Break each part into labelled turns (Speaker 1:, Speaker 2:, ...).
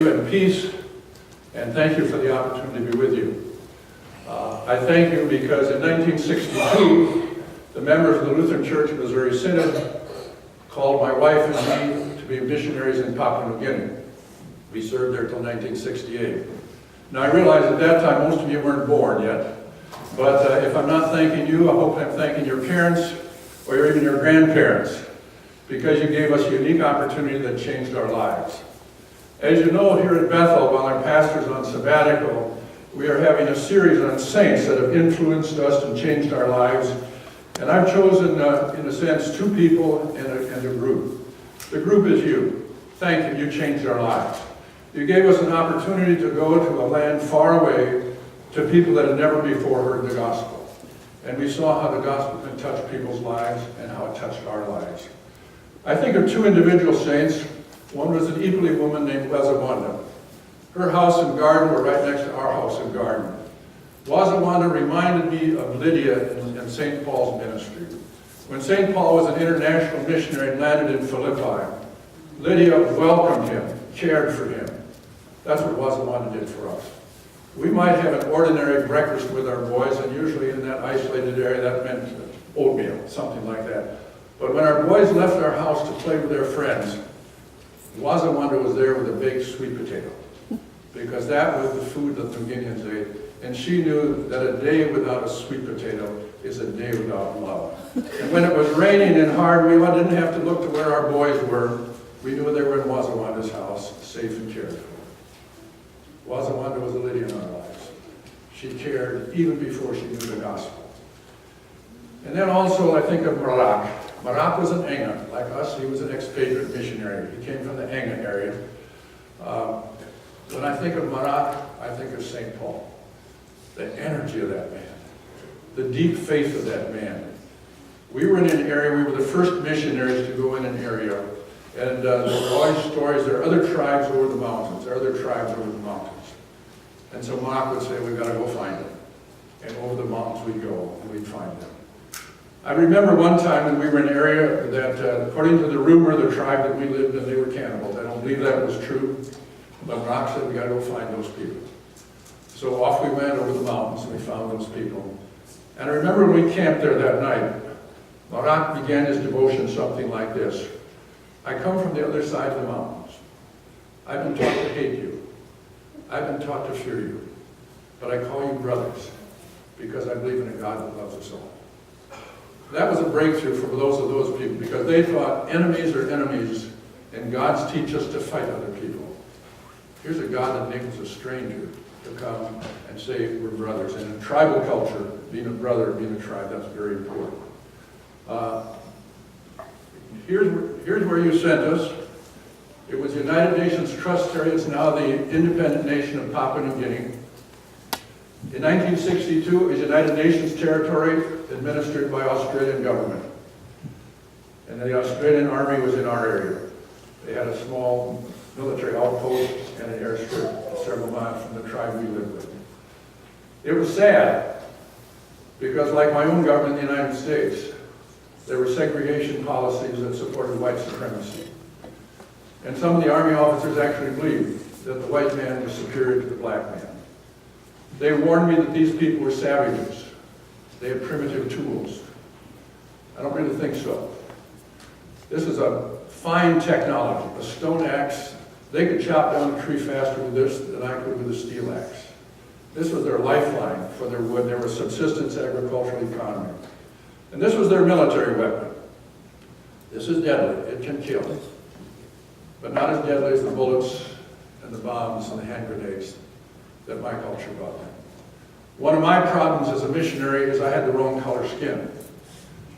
Speaker 1: And peace, and thank you for the opportunity to be with you. I thank you because in 1962, the members of the Lutheran Church of Missouri Synod called my wife and me to be missionaries in Papua New Guinea. We served there till 1968. Now I realize at that time most of you weren't born yet, but if I'm not thanking you, I hope I'm thanking your parents or even your grandparents, because you gave us a unique opportunity that changed our lives. As you know, here at Bethel, while our pastor's on sabbatical, we are having a series on saints that have influenced us and changed our lives. And I've chosen, in a sense, two people and a group. The group is you. Thank you. You changed our lives. You gave us an opportunity to go to a land far away to people that had never before heard the gospel. And we saw how the gospel can touch people's lives and how it touched our lives. I think of two individual saints. One was an Ipali woman named Wazawanda. Her house and garden were right next to our house and garden. Wazawanda reminded me of Lydia in St. Paul's ministry. When St. Paul was an international missionary and landed in Philippi, Lydia welcomed him, cared for him. That's what Wazawanda did for us. We might have an ordinary breakfast with our boys, and usually in that isolated area that meant oatmeal, something like that. But when our boys left our house to play with their friends, Wazawanda was there with a baked sweet potato, because that was the food that the New Guineans ate. And she knew that a day without a sweet potato is a day without love. And when it was raining and hard, we didn't have to look to where our boys were. We knew they were in Wazawanda's house, safe and cared for. Wazawanda was a Lydia in our lives. She cared even before she knew the gospel. And then also I think of Marak. Marak was an Enga. Like us, he was an expatriate missionary. He came from the Enga area. When I think of Marak, I think of St. Paul. The energy of that man. The deep faith of that man. We were in an area, we were the first missionaries to go in an area. And there were always stories, there are other tribes over the mountains. There are other tribes over the mountains. And so Marak would say, we've got to go find them. And over the mountains we'd go, and we'd find them. I remember one time when we were in an area that, according to the rumor, the tribe that we lived in, they were cannibals. I don't believe that was true, but Rock said, we got to go find those people. So off we went over the mountains, and we found those people. And I remember when we camped there that night, Barak began his devotion something like this. I come from the other side of the mountains. I've been taught to hate you. I've been taught to fear you. But I call you brothers, because I believe in a God that loves us all. That was a breakthrough for those people, because they thought enemies are enemies, and gods teach us to fight other people. Here's a God that enables a stranger to come and say we're brothers. And in tribal culture, being a brother, being a tribe, that's very important. Here's where you sent us. It was the United Nations Trust area. It's now the independent nation of Papua New Guinea. In 1962, it was United Nations territory administered by Australian government. And the Australian Army was in our area. They had a small military outpost and an airstrip several miles from the tribe we lived with. It was sad, because like my own government in the United States, there were segregation policies that supported white supremacy. And some of the Army officers actually believed that the white man was superior to the black man. They warned me that these people were savages. They had primitive tools. I don't really think so. This is a fine technology, a stone axe. They could chop down a tree faster with this than I could with a steel axe. This was their lifeline for their wood. They were a subsistence agricultural economy. And this was their military weapon. This is deadly. It can kill. But not as deadly as the bullets and the bombs and the hand grenades that my culture brought them. One of my problems as a missionary is I had the wrong color skin.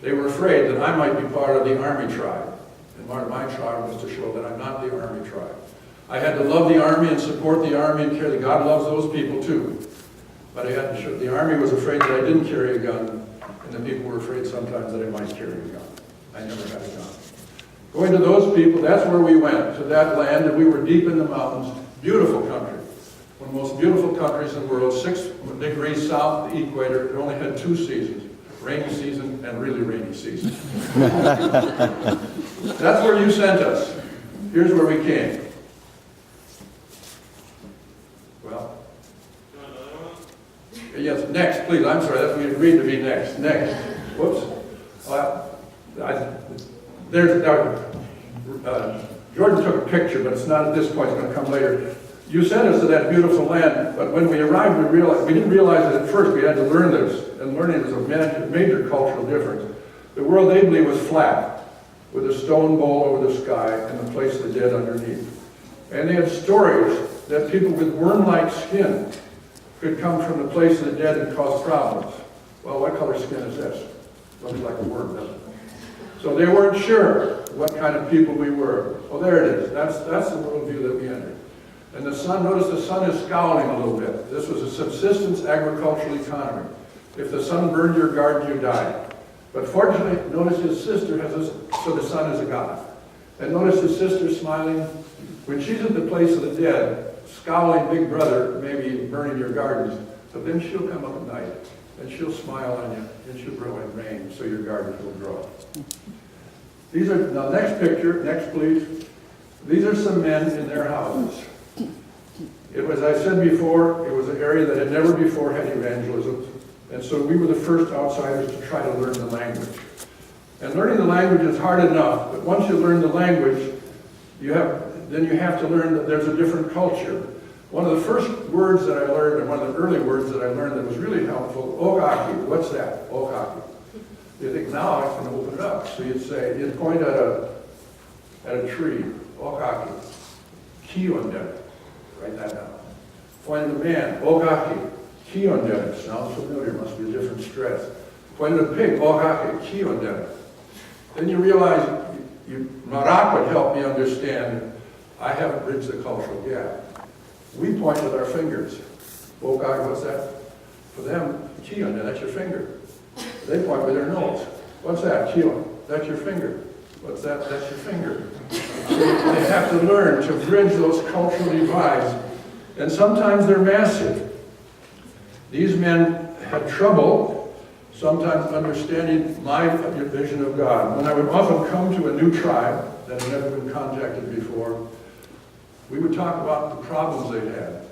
Speaker 1: They were afraid that I might be part of the Army tribe. And part of my tribe was to show that I'm not the Army tribe. I had to love the Army and support the Army and care that God loves those people too. But I had to show, the Army was afraid that I didn't carry a gun, and the people were afraid sometimes that I might carry a gun. I never had a gun. Going to those people, that's where we went, to that land, and we were deep in the mountains. Beautiful country. One of the most beautiful countries in the world, 6 degrees south of the equator. It only had 2 seasons, rainy season and really rainy season. That's where you sent us. Here's where we came. Well, yes, next, please. I'm sorry, that's, we agreed to be next. Next. Whoops. Jordan took a picture, but it's not at this point. It's going to come later. You sent us to that beautiful land, but when we arrived, we didn't realize it at first. We had to learn this, and learning was a major cultural difference. The world they believed was flat, with a stone bowl over the sky and the place of the dead underneath. And they had stories that people with worm-like skin could come from the place of the dead and cause problems. Well, what color skin is this? Looks like a worm, doesn't it? So they weren't sure what kind of people we were. Well, there it is. That's the worldview that we entered. And the sun, notice the sun is scowling a little bit. This was a subsistence agricultural economy. If the sun burned your garden, you died. But fortunately, notice his sister has this, so the sun is a god. And notice his sister smiling. When she's at the place of the dead, scowling big brother, maybe burning your gardens, but then she'll come up at night, and she'll smile on you, and she'll grow in rain, so your gardens will grow. These are, now next picture, next please. These are some men in their houses. It was, I said before, it was an area that had never before had evangelism. And so we were the first outsiders to try to learn the language. And learning the language is hard enough, but once you learn the language, then you have to learn that there's a different culture. One of the first words that I learned, and one of the early words that I learned that was really helpful, okaki. What's that? Okaki. You think, now I can open it up. So you'd point at a tree, okaki. Kiyonde. Write that down. Point at a man, okaki. Kiyonde. Sounds familiar, must be a different stress. Point at a pig, okaki. Kiyonde. Then you realize, Marak would help me understand, I haven't bridged the cultural gap. We point with our fingers. Okaki, what's that? For them, kiyonde, that's your finger. They point with their nose. What's that? Kiyonde, that's your finger. What's that? That's your finger. So they have to learn to bridge those cultural divides. And sometimes they're massive. These men had trouble sometimes understanding my vision of God. When I would often come to a new tribe that had never been contacted before, we would talk about the problems they had.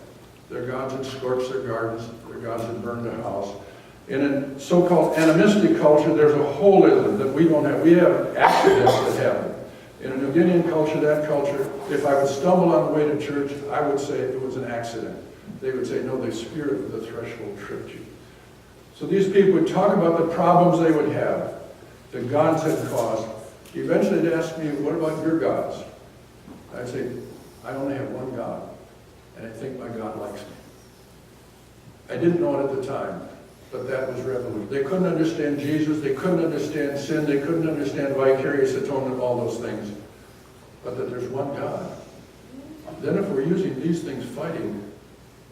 Speaker 1: Their gods had scorched their gardens, their gods had burned a house. In a so-called animistic culture, there's a holism that we don't have. We have accidents that happen. In a New Guinean culture, that culture, if I would stumble on the way to church, I would say it was an accident. They would say, no, the spirit of the threshold tripped you. So these people would talk about the problems they would have, the gods had caused. Eventually they'd ask me, what about your gods? I'd say, I only have one God, and I think my God likes me. I didn't know it at the time, but that was revolution. They couldn't understand Jesus, they couldn't understand sin, they couldn't understand vicarious atonement, all those things, but that there's one God. Then if we're using these things fighting,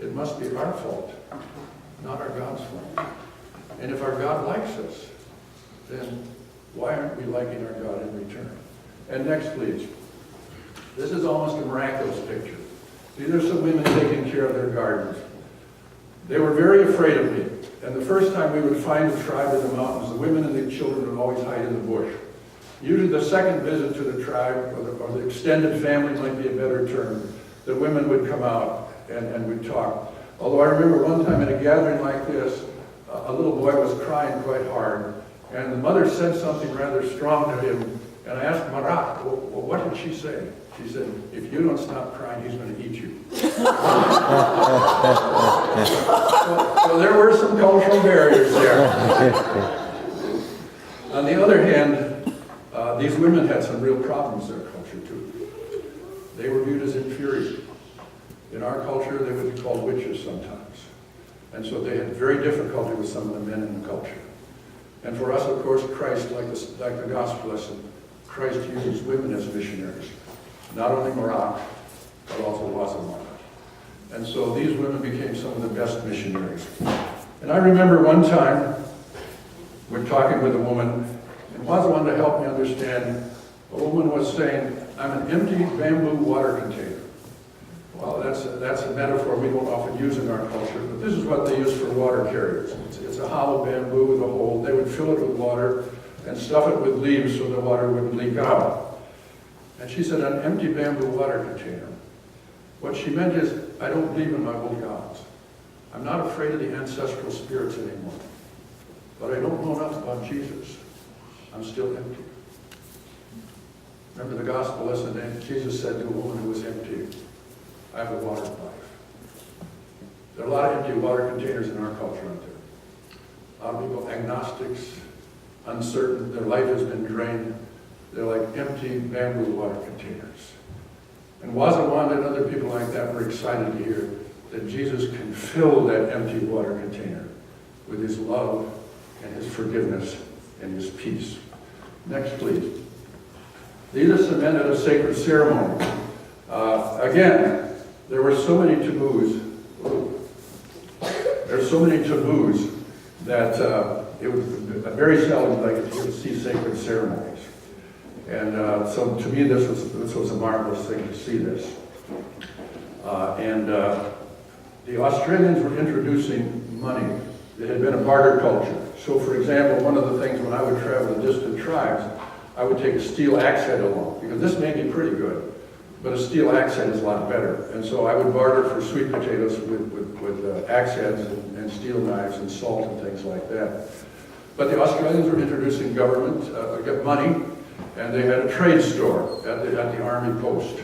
Speaker 1: it must be our fault, not our God's fault. And if our God likes us, then why aren't we liking our God in return? And next, please. This is almost a miraculous picture. These are some women taking care of their gardens. They were very afraid of me. And the first time we would find a tribe in the mountains, the women and the children would always hide in the bush. Usually the second visit to the tribe, or the extended family might be a better term, the women would come out and we'd talk. Although I remember one time in a gathering like this, a little boy was crying quite hard, and the mother said something rather strong to him, and I asked Marat, well, what did she say? She said, if you don't stop crying, he's going to eat you. So there were some cultural barriers there. On the other hand, these women had some real problems in their culture too. They were viewed as inferior. In our culture, they would be called witches sometimes. And so they had very difficulty with some of the men in the culture. And for us, of course, Christ, like the gospel lesson, Christ uses women as missionaries. Not only Marat, but also Wazaman. And so these women became some of the best missionaries. And I remember one time, we're talking with a woman, and Wazaman, to help me understand, a woman was saying, I'm an empty bamboo water container. Well, that's a metaphor we don't often use in our culture, but this is what they use for water carriers. It's a hollow bamboo with a hole. They would fill it with water and stuff it with leaves so the water wouldn't leak out. And she said, an empty bamboo water container. What she meant is, I don't believe in my old gods. I'm not afraid of the ancestral spirits anymore. But I don't know enough about Jesus. I'm still empty. Remember the gospel lesson, and Jesus said to a woman who was empty, I have the water of life. There are a lot of empty water containers in our culture, aren't there? A lot of people, agnostics, uncertain, their life has been drained. They're like empty bamboo water containers. And Wazawanda and other people like that were excited to hear that Jesus can fill that empty water container with his love and his forgiveness and his peace. Next, please. These are some men at a sacred ceremony. Again, there were so many taboos. There's so many taboos that it was very seldom that I could see sacred ceremonies. And so to me, this was a marvelous thing to see this. The Australians were introducing money. It had been a barter culture. So for example, one of the things when I would travel to distant tribes, I would take a steel axe head along, because this may be pretty good, but a steel axe head is a lot better. And so I would barter for sweet potatoes with axe heads and steel knives and salt and things like that. But the Australians were introducing government money, and they had a trade store at the army post.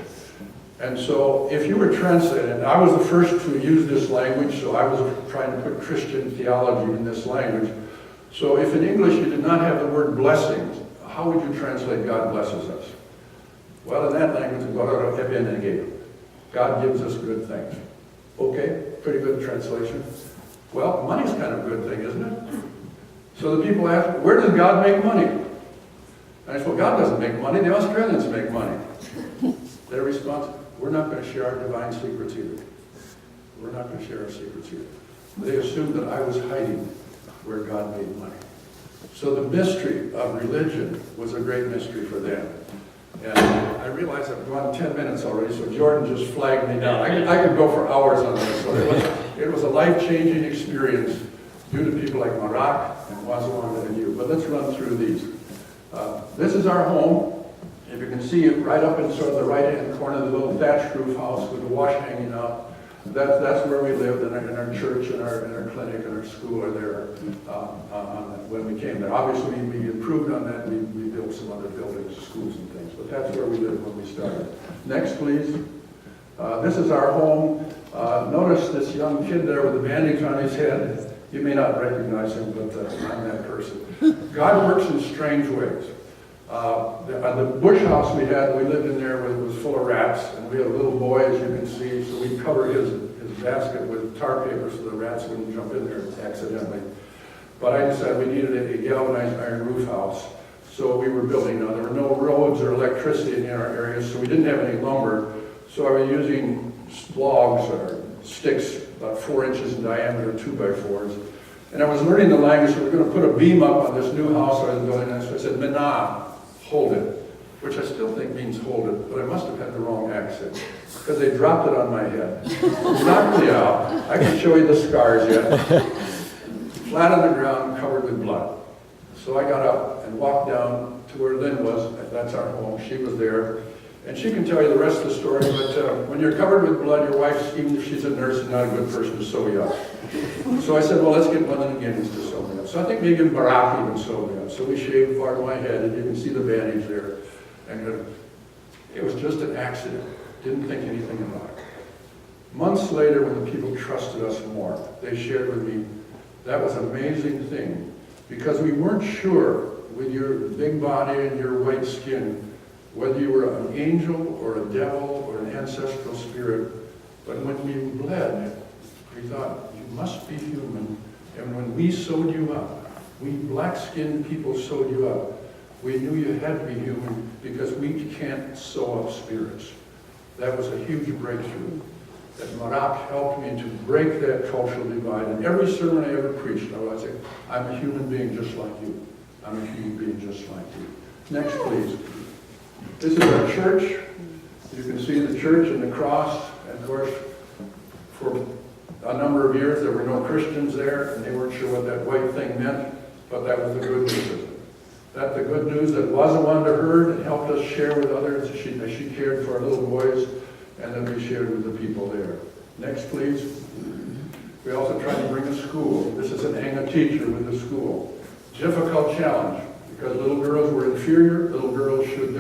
Speaker 1: And so if you were translated, I was the first to use this language, so I was trying to put Christian theology in this language. So if in English you did not have the word blessings, how would you translate God blesses us? Well, in that language, God gives us good things. Okay, pretty good translation. Well, money's kind of a good thing, isn't it? So the people ask, where does God make money? And I said, well, God doesn't make money, the Australians make money. Their response, we're not going to share our divine secrets either. We're not going to share our secrets either. They assumed that I was hiding where God made money. So the mystery of religion was a great mystery for them. And I realize I've gone 10 minutes already, so Jordan just flagged me down. I could go for hours on this. So it was a life-changing experience due to people like Marak and Wazawanda and you. But let's run through these. This is our home. If you can see it right up in sort of the right-hand corner, the little thatched roof house with the wash hanging out. That's where we lived, in our church, in our clinic, and our school are there when we came there. Obviously, we improved on that. We built some other buildings, schools and things, but that's where we lived when we started. Next, please. This is our home. Notice this young kid there with the bandage on his head. You may not recognize him, but I'm that person. God works in strange ways. The bush house we lived in there was full of rats, and we had a little boy, as you can see, so we covered his basket with tar paper so the rats wouldn't jump in there accidentally. But I decided we needed a galvanized iron roof house, so we were building. Now, there were no roads or electricity in our area, so we didn't have any lumber, so I was using logs or sticks about 4 inches in diameter, 2x4s. And I was learning the language, so we were going to put a beam up on this new house I was building, and so I said, Menah, hold it, which I still think means hold it, but I must have had the wrong accent, because they dropped it on my head. Knocked me out. I can show you the scars yet. Flat on the ground, covered with blood. So I got up and walked down to where Lynn was. That's our home. She was there. And she can tell you the rest of the story, but when you're covered with blood, your wife, even if she's a nurse, is not a good person to sew you up. So I said, well, let's get one of the Guineas to sew me up. So I think maybe Barak even sewed me up. So we shaved part of my head, and you can see the bandage there. And it was just an accident. Didn't think anything about it. Months later, when the people trusted us more, they shared with me, that was an amazing thing, because we weren't sure with your big body and your white skin whether you were an angel or a devil or an ancestral spirit. But when we bled, we thought, you must be human. And when we sewed you up, we black-skinned people sewed you up, we knew you had to be human because we can't sew up spirits. That was a huge breakthrough. That Marak helped me to break that cultural divide. And every sermon I ever preached, I would say, I'm a human being just like you. I'm a human being just like you. Next, please. This is our church. You can see the church and the cross. And of course, for a number of years, there were no Christians there, and they weren't sure what that white thing meant, but that was the good news of it. That the good news that Wazawanda heard and helped us share with others as she cared for our little boys, and then we shared with the people there. Next, please. We also tried to bring a school. This is an Anga teacher with a school. Difficult challenge, because little girls were inferior. Little girls should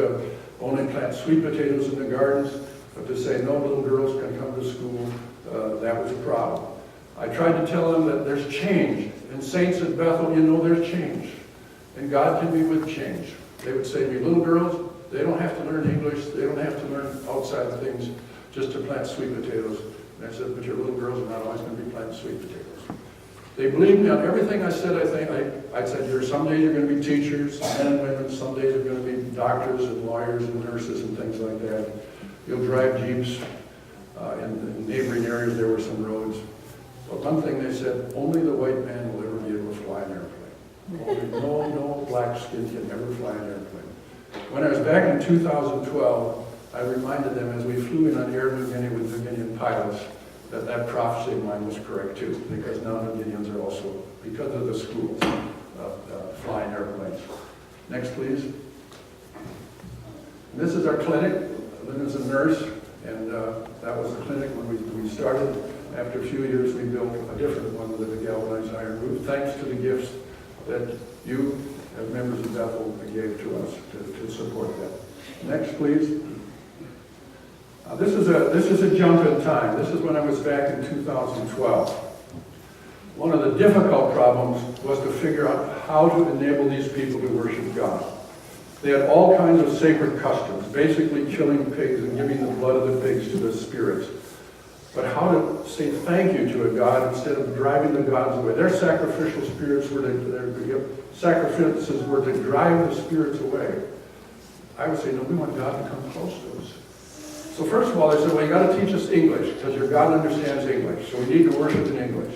Speaker 1: only plant sweet potatoes in the gardens, but to say no little girls can come to school, that was a problem. I tried to tell them that there's change. And saints at Bethel, you know there's change. And God can be with change. They would say to me, little girls, they don't have to learn English, they don't have to learn outside things just to plant sweet potatoes. And I said, but your little girls are not always going to be planting sweet potatoes. They believed me on everything I said. I said, some days you're going to be teachers, men and women, some days you're going to be doctors and lawyers and nurses and things like that. You'll drive jeeps. In neighboring areas there were some roads. But one thing they said, only the white man will ever be able to fly an airplane. No black skin can ever fly an airplane. When I was back in 2012, I reminded them as we flew in on Air New Guinea with New Guinean pilots that prophecy of mine was correct too, because now New Guineans are also, because of the schools, flying airplanes. Next, please. And this is our clinic. Lynn is a nurse, and that was the clinic when we started. After a few years, we built a different one with a galvanized iron roof, thanks to the gifts that you, as members of Bethel, gave to us to support that. Next, please. This is a jump in time. This is when I was back in 2012. One of the difficult problems was to figure out how to enable these people to worship God. They had all kinds of sacred customs, basically killing pigs and giving the blood of the pigs to the spirits. But how to say thank you to a God instead of driving the gods away. Their sacrificial spirits their sacrifices were to drive the spirits away. I would say, no, we want God to come close to us. So first of all, I said, well, you got to teach us English, because your God understands English. So we need to worship in English.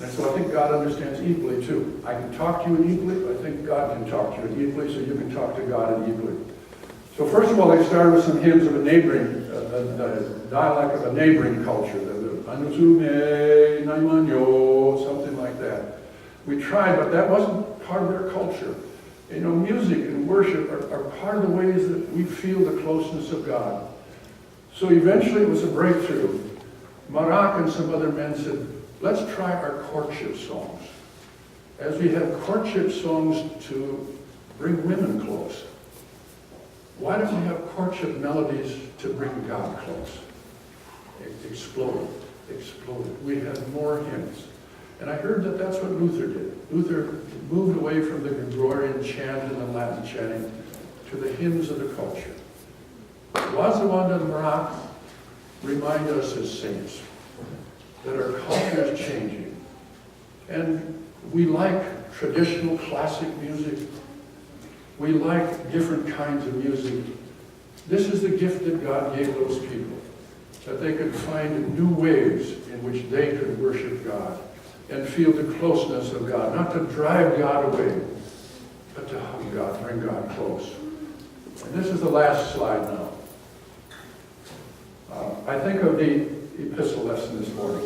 Speaker 1: And so I think God understands equally too. I can talk to you in equally, I think God can talk to you in equally, so you can talk to God in equally. So first of all, they started with some hymns of a neighboring, dialect of a neighboring culture, Anusume, Naimanyo, something like that. We tried, but that wasn't part of their culture. You know, music and worship are part of the ways that we feel the closeness of God. So eventually it was a breakthrough. Marak and some other men said, let's try our courtship songs. As we have courtship songs to bring women close, why don't we have courtship melodies to bring God close? It exploded. We had more hymns. And I heard that that's what Luther did. Luther moved away from the Gregorian chant and the Latin chanting to the hymns of the culture. Wazawanda and Marak remind us as saints that our culture is changing. And we like traditional classic music. We like different kinds of music. This is the gift that God gave those people, that they could find new ways in which they could worship God and feel the closeness of God, not to drive God away, but to hug God, bring God close. And this is the last slide now. I think of the epistle lesson this morning.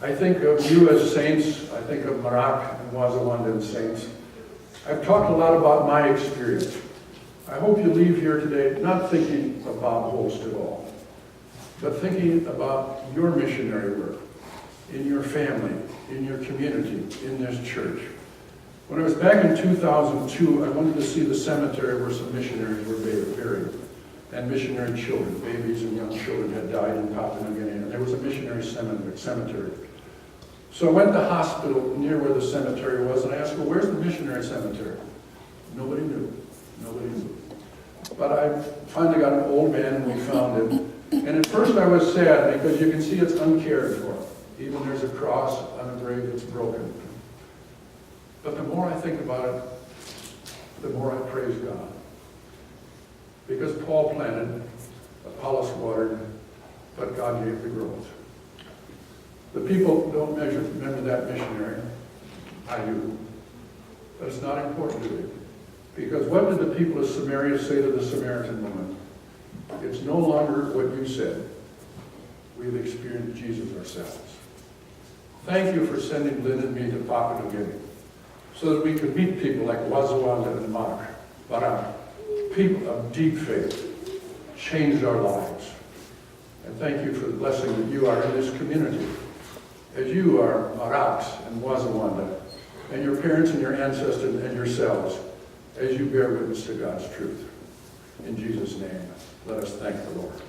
Speaker 1: I think of you as saints. I think of Marak and Wazawanda as saints. I've talked a lot about my experience. I hope you leave here today not thinking of Bob Holst at all, but thinking about your missionary work in your family, in your community, in this church. When I was back in 2002, I wanted to see the cemetery where some missionaries were buried, and missionary children, babies and young children had died in Papua New Guinea, and there was a missionary cemetery. So I went to the hospital near where the cemetery was, and I asked, well, where's the missionary cemetery? Nobody knew. But I finally got an old man, and we found him. And at first I was sad, because you can see it's uncared for. Even there's a cross on a grave that's broken. But the more I think about it, the more I praise God. Because Paul planted, Apollos watered, but God gave the growth. The people don't remember that missionary. I do. But it's not important to me. Because what did the people of Samaria say to the Samaritan woman? It's no longer what you said. We've experienced Jesus ourselves. Thank you for sending Lynn and me to Papua New Guinea, so that we could meet people like Wazawanda and Marak, people of deep faith, changed our lives. And thank you for the blessing that you are in this community, as you are Maraks and Wazawanda, and your parents and your ancestors and yourselves, as you bear witness to God's truth. In Jesus' name, let us thank the Lord.